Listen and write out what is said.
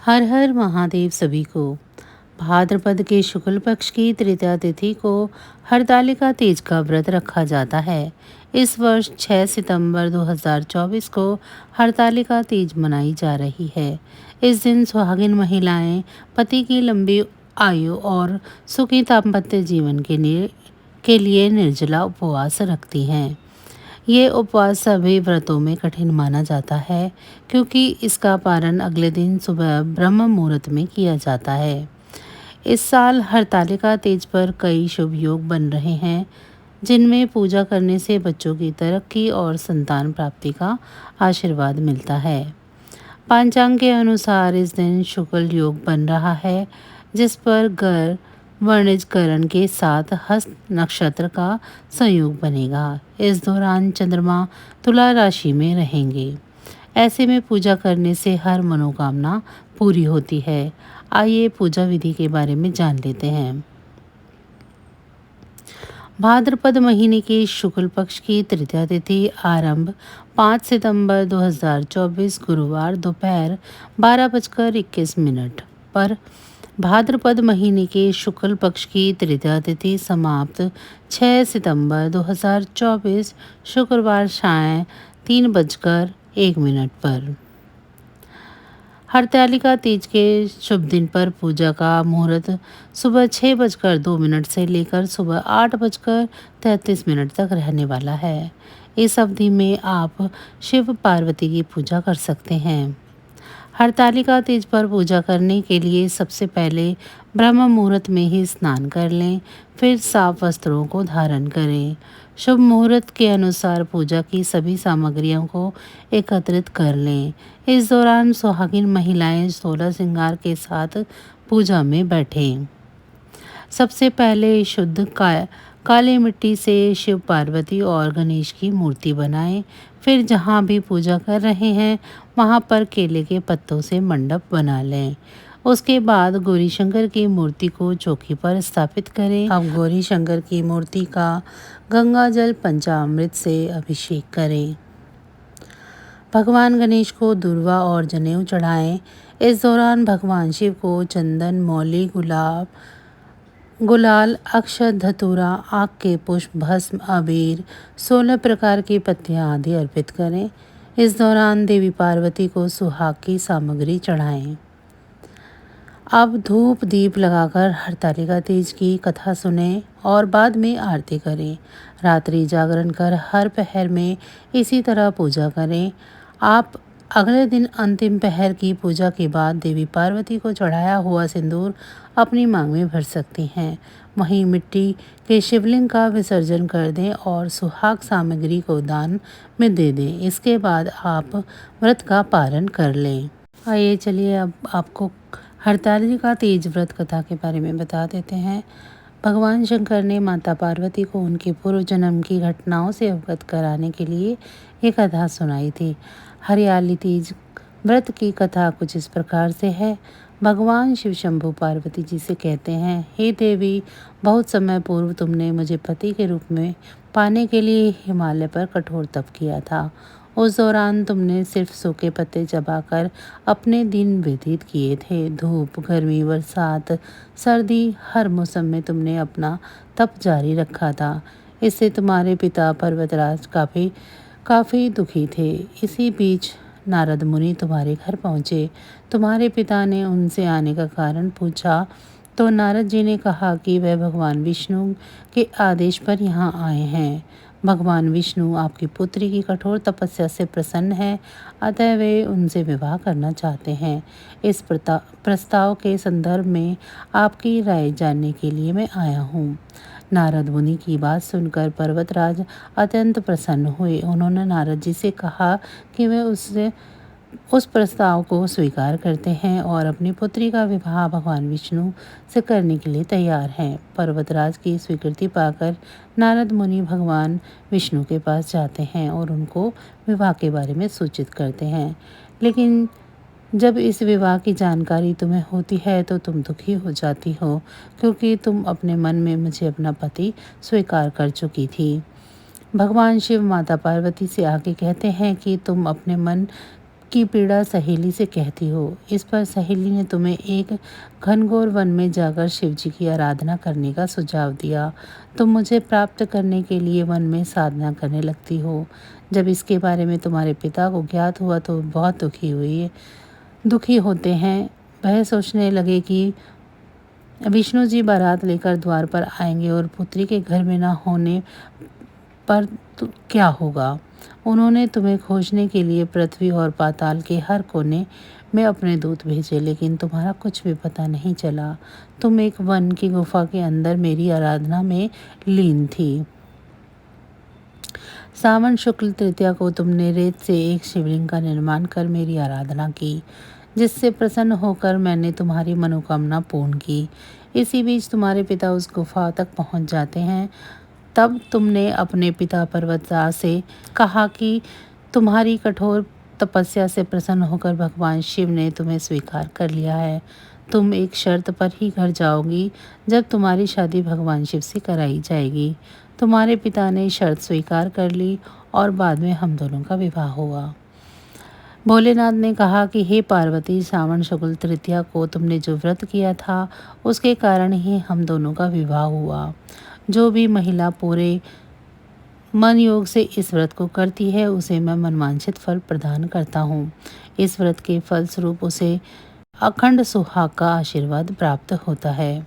हर हर महादेव सभी को। भाद्रपद के शुक्ल पक्ष की तृतीया तिथि को हरतालिका तीज का व्रत रखा जाता है। इस वर्ष 6 सितंबर 2024 को हरतालिका तीज मनाई जा रही है। इस दिन सुहागिन महिलाएं पति की लंबी आयु और सुखी दाम्पत्य जीवन के लिए निर्जला उपवास रखती हैं। ये उपवास सभी व्रतों में कठिन माना जाता है, क्योंकि इसका पारण अगले दिन सुबह ब्रह्म मुहूर्त में किया जाता है। इस साल हरतालिका तीज पर कई शुभ योग बन रहे हैं, जिनमें पूजा करने से बच्चों की तरक्की और संतान प्राप्ति का आशीर्वाद मिलता है। पंचांग के अनुसार इस दिन शुक्ल योग बन रहा है, जिस पर गर वर्णिजकरण के साथ हस्त नक्षत्र का संयोग बनेगा। इस दौरान चंद्रमा तुला राशि में रहेंगे। ऐसे में पूजा करने से हर मनोकामना पूरी होती है। आइए पूजा विधि के बारे में जान लेते हैं। भाद्रपद महीने के शुक्ल पक्ष की तृतीया तिथि आरंभ 5 सितंबर 2024 गुरुवार दोपहर 12:21 पर। भाद्रपद महीने के शुक्ल पक्ष की तृतीया तिथि समाप्त 6 सितंबर 2024 शुक्रवार सायं 3:01 पर। हरतालिका तीज के शुभ दिन पर पूजा का मुहूर्त सुबह 6:02 से लेकर सुबह 8:33 तक रहने वाला है। इस अवधि में आप शिव पार्वती की पूजा कर सकते हैं। हरतालिका तीज पर पूजा करने के लिए सबसे पहले ब्रह्म मुहूर्त में ही स्नान कर लें, फिर साफ वस्त्रों को धारण करें। शुभ मुहूर्त के अनुसार पूजा की सभी सामग्रियों को एकत्रित कर लें। इस दौरान सुहागिन महिलाएं 16 श्रृंगार के साथ पूजा में बैठें। सबसे पहले शुद्ध काली मिट्टी से शिव पार्वती और गणेश की मूर्ति बनाएं। फिर जहां भी पूजा कर रहे हैं वहां पर केले के पत्तों से मंडप बना लें। उसके बाद गौरी शंकर की मूर्ति को चौकी पर स्थापित करें। अब गौरी शंकर की मूर्ति का गंगा जल पंचामृत से अभिषेक करें। भगवान गणेश को दूर्वा और जनेऊ चढ़ाएं। इस दौरान भगवान शिव को चंदन, मौली, गुलाल, अक्षत, धतूरा, आक के पुष्प, भस्म, अबीर, 16 प्रकार की पत्तियां आदि अर्पित करें। इस दौरान देवी पार्वती को सुहाग की सामग्री चढ़ाएं। अब धूप दीप लगाकर हरतालिका तीज की कथा सुनें और बाद में आरती करें। रात्रि जागरण कर हर पहर में इसी तरह पूजा करें। आप अगले दिन अंतिम पहर की पूजा के बाद देवी पार्वती को चढ़ाया हुआ सिंदूर अपनी मांग में भर सकती हैं। वहीं मिट्टी के शिवलिंग का विसर्जन कर दें और सुहाग सामग्री को दान में दे दें। इसके बाद आप व्रत का पारण कर लें। आइए चलिए अब आपको हरतालिका तीज व्रत कथा के बारे में बता देते हैं। भगवान शंकर ने माता पार्वती को उनके पूर्व जन्म की घटनाओं से अवगत कराने के लिए ये कथा सुनाई थी। हरियाली तीज व्रत की कथा कुछ इस प्रकार से है। भगवान शिव शंभु पार्वती जी से कहते हैं, हे देवी, बहुत समय पूर्व तुमने मुझे पति के रूप में पाने के लिए हिमालय पर कठोर तप किया था। उस दौरान तुमने सिर्फ सूखे पत्ते चबाकर अपने दिन व्यतीत किए थे। धूप, गर्मी, बरसात, सर्दी, हर मौसम में तुमने अपना तप जारी रखा था। इससे तुम्हारे पिता पर्वतराज काफ़ी दुखी थे। इसी बीच नारद मुनि तुम्हारे घर पहुँचे। तुम्हारे पिता ने उनसे आने का कारण पूछा तो नारद जी ने कहा कि वह भगवान विष्णु के आदेश पर यहाँ आए हैं। भगवान विष्णु आपकी पुत्री की कठोर तपस्या से प्रसन्न है, अतः वे उनसे विवाह करना चाहते हैं। इस प्रस्ताव के संदर्भ में आपकी राय जानने के लिए मैं आया हूँ। नारद मुनि की बात सुनकर पर्वतराज अत्यंत प्रसन्न हुए। उन्होंने नारद जी से कहा कि वे उस प्रस्ताव को स्वीकार करते हैं और अपनी पुत्री का विवाह भगवान विष्णु से करने के लिए तैयार हैं। पर्वतराज की स्वीकृति पाकर नारद मुनि भगवान विष्णु के पास जाते हैं और उनको विवाह के बारे में सूचित करते हैं। लेकिन जब इस विवाह की जानकारी तुम्हें होती है तो तुम दुखी हो जाती हो, क्योंकि तुम अपने मन में मुझे अपना पति स्वीकार कर चुकी थी। भगवान शिव माता पार्वती से आगे कहते हैं कि तुम अपने मन की पीड़ा सहेली से कहती हो। इस पर सहेली ने तुम्हें एक घनघोर वन में जाकर शिव जी की आराधना करने का सुझाव दिया। तुम मुझे प्राप्त करने के लिए वन में साधना करने लगती हो। जब इसके बारे में तुम्हारे पिता को ज्ञात हुआ तो बहुत दुखी होते हैं। वह सोचने लगे कि विष्णु जी बारात लेकर द्वार पर आएंगे और पुत्री के घर में न होने पर तो क्या होगा। उन्होंने तुम्हें खोजने के लिए पृथ्वी और पाताल के हर कोने में अपने दूत भेजे, लेकिन तुम्हारा कुछ भी पता नहीं चला। तुम एक वन की गुफा के अंदर मेरी आराधना में लीन थी। सावन शुक्ल तृतीया को तुमने रेत से एक शिवलिंग का निर्माण कर मेरी आराधना की, जिससे प्रसन्न होकर मैंने तुम्हारी मनोकामना पूर्ण की। इसी बीच तुम्हारे पिता उस गुफा तक पहुंच जाते हैं। तब तुमने अपने पिता पर्वतराज से कहा कि तुम्हारी कठोर तपस्या से प्रसन्न होकर भगवान शिव ने तुम्हें स्वीकार कर लिया है। तुम एक शर्त पर ही घर जाओगी, जब तुम्हारी शादी भगवान शिव से कराई जाएगी। तुम्हारे पिता ने शर्त स्वीकार कर ली और बाद में हम दोनों का विवाह हुआ। भोलेनाथ ने कहा कि हे पार्वती, सावन शुक्ल तृतीया को तुमने जो व्रत किया था उसके कारण ही हम दोनों का विवाह हुआ। जो भी महिला पूरे मन योग से इस व्रत को करती है उसे मैं मनवांछित फल प्रदान करता हूँ। इस व्रत के फल स्वरूप उसे अखंड सुहाग का आशीर्वाद प्राप्त होता है।